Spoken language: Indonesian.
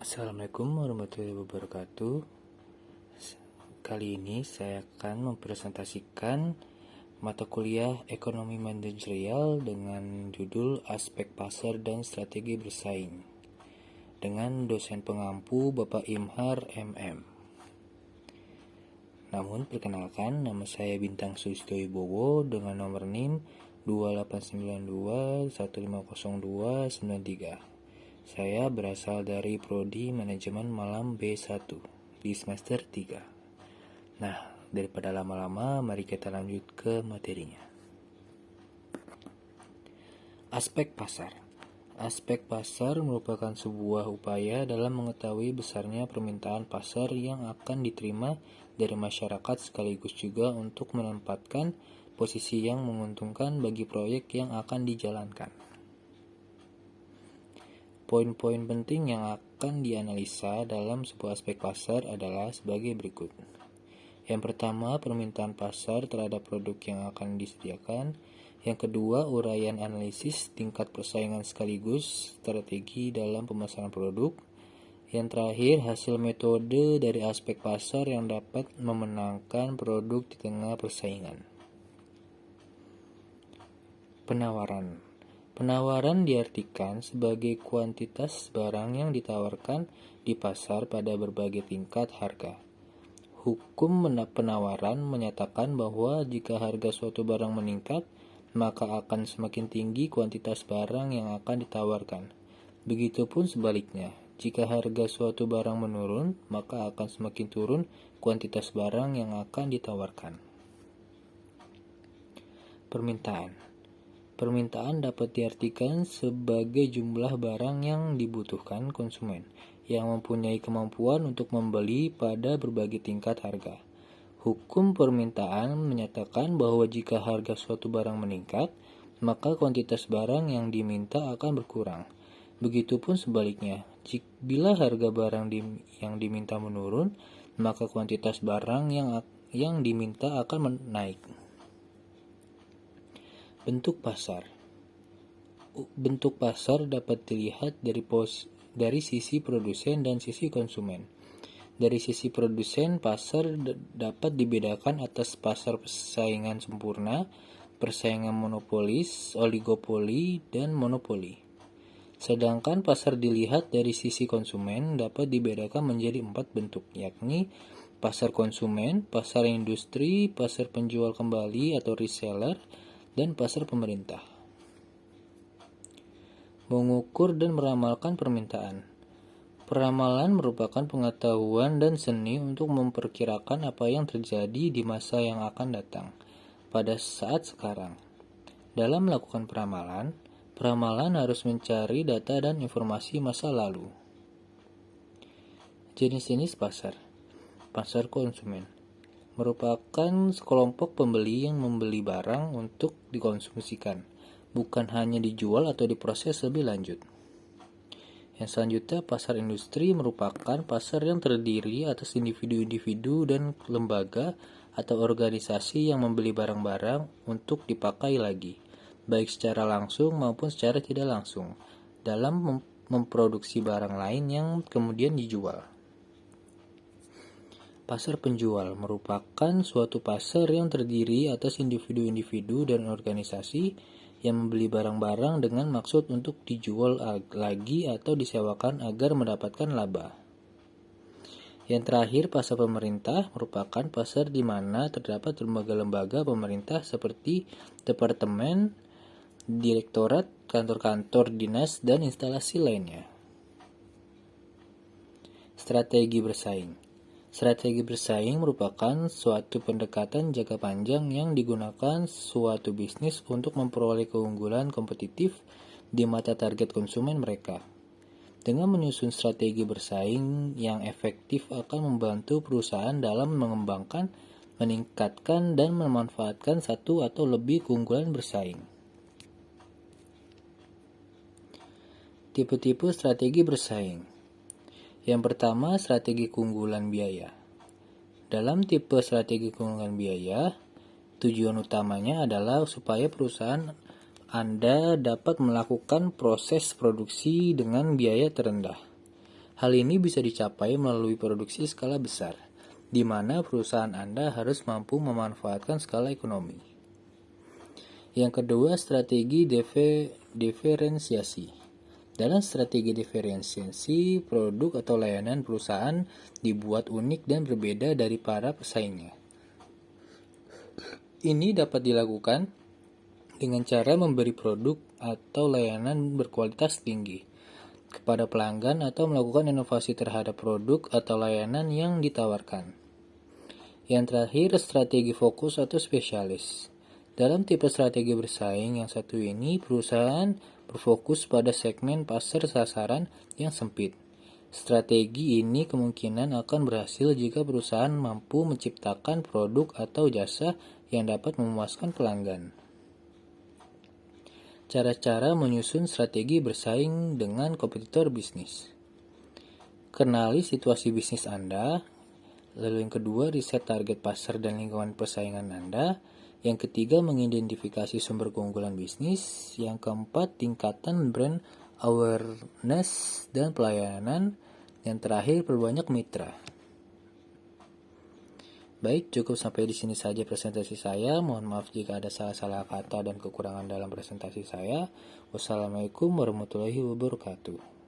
Assalamualaikum warahmatullahi wabarakatuh. Kali ini saya akan mempresentasikan mata kuliah Ekonomi Manajerial dengan judul Aspek Pasar dan Strategi Bersaing dengan dosen pengampu Bapak Imhar MM. Namun perkenalkan, nama saya Bintang Sulistowibowo dengan nomor NIM 2892150293. Saya berasal dari Prodi Manajemen Malam B1 di semester 3. Nah, daripada lama-lama, mari kita lanjut ke materinya. Aspek pasar. Aspek pasar merupakan sebuah upaya dalam mengetahui besarnya permintaan pasar yang akan diterima dari masyarakat sekaligus juga untuk menempatkan posisi yang menguntungkan bagi proyek yang akan dijalankan. Poin-poin penting yang akan dianalisa dalam sebuah aspek pasar adalah sebagai berikut. Yang pertama, permintaan pasar terhadap produk yang akan disediakan. Yang kedua, uraian analisis tingkat persaingan sekaligus strategi dalam pemasaran produk. Yang terakhir, hasil metode dari aspek pasar yang dapat memenangkan produk di tengah persaingan. Penawaran diartikan sebagai kuantitas barang yang ditawarkan di pasar pada berbagai tingkat harga. Hukum penawaran menyatakan bahwa jika harga suatu barang meningkat, maka akan semakin tinggi kuantitas barang yang akan ditawarkan. Begitupun sebaliknya, jika harga suatu barang menurun, maka akan semakin turun kuantitas barang yang akan ditawarkan. Permintaan dapat diartikan sebagai jumlah barang yang dibutuhkan konsumen yang mempunyai kemampuan untuk membeli pada berbagai tingkat harga. Hukum permintaan menyatakan bahwa jika harga suatu barang meningkat, maka kuantitas barang yang diminta akan berkurang. Begitupun sebaliknya, bila harga barang yang diminta menurun, maka kuantitas barang yang diminta akan naik. Bentuk pasar dapat dilihat dari sisi produsen dan sisi konsumen. Dari sisi produsen, pasar dapat dibedakan atas pasar persaingan sempurna, persaingan monopolis, oligopoli, dan monopoli. Sedangkan pasar dilihat dari sisi konsumen dapat dibedakan menjadi 4 bentuk, yakni pasar konsumen, pasar industri, pasar penjual kembali atau reseller, dan pasar pemerintah. Mengukur dan meramalkan permintaan. Peramalan merupakan pengetahuan dan seni untuk memperkirakan apa yang terjadi di masa yang akan datang pada saat sekarang. Dalam melakukan peramalan harus mencari data dan informasi masa lalu. Jenis-jenis pasar. Pasar konsumen merupakan sekelompok pembeli yang membeli barang untuk dikonsumsikan, bukan hanya dijual atau diproses lebih lanjut. Yang selanjutnya, pasar industri merupakan pasar yang terdiri atas individu-individu dan lembaga atau organisasi yang membeli barang-barang untuk dipakai lagi, baik secara langsung maupun secara tidak langsung, dalam memproduksi barang lain yang kemudian dijual. Pasar penjual merupakan suatu pasar yang terdiri atas individu-individu dan organisasi yang membeli barang-barang dengan maksud untuk dijual lagi atau disewakan agar mendapatkan laba. Yang terakhir, pasar pemerintah merupakan pasar di mana terdapat lembaga-lembaga pemerintah seperti departemen, direktorat, kantor-kantor dinas, dan instalasi lainnya. Strategi bersaing. Strategi bersaing merupakan suatu pendekatan jangka panjang yang digunakan suatu bisnis untuk memperoleh keunggulan kompetitif di mata target konsumen mereka. Dengan menyusun strategi bersaing yang efektif akan membantu perusahaan dalam mengembangkan, meningkatkan, dan memanfaatkan satu atau lebih keunggulan bersaing. Tipe-tipe strategi bersaing. Yang pertama, strategi keunggulan biaya. Dalam tipe strategi keunggulan biaya, tujuan utamanya adalah supaya perusahaan Anda dapat melakukan proses produksi dengan biaya terendah. Hal ini bisa dicapai melalui produksi skala besar, di mana perusahaan Anda harus mampu memanfaatkan skala ekonomi. Yang kedua, strategi diferensiasi. Dalam strategi diferensiasi, produk atau layanan perusahaan dibuat unik dan berbeda dari para pesaingnya. Ini dapat dilakukan dengan cara memberi produk atau layanan berkualitas tinggi kepada pelanggan atau melakukan inovasi terhadap produk atau layanan yang ditawarkan. Yang terakhir, strategi fokus atau spesialis. Dalam tipe strategi bersaing yang satu ini, perusahaan berfokus pada segmen pasar sasaran yang sempit. Strategi ini kemungkinan akan berhasil jika perusahaan mampu menciptakan produk atau jasa yang dapat memuaskan pelanggan. Cara-cara menyusun strategi bersaing dengan kompetitor bisnis. Kenali situasi bisnis Anda. Lalu yang kedua, riset target pasar dan lingkungan persaingan Anda. Yang ketiga, mengidentifikasi sumber keunggulan bisnis. Yang keempat, tingkatan brand awareness dan pelayanan. Yang terakhir, perbanyak mitra. Baik, cukup sampai di sini saja presentasi saya. Mohon maaf jika ada salah-salah kata dan kekurangan dalam presentasi saya. Wassalamualaikum warahmatullahi wabarakatuh.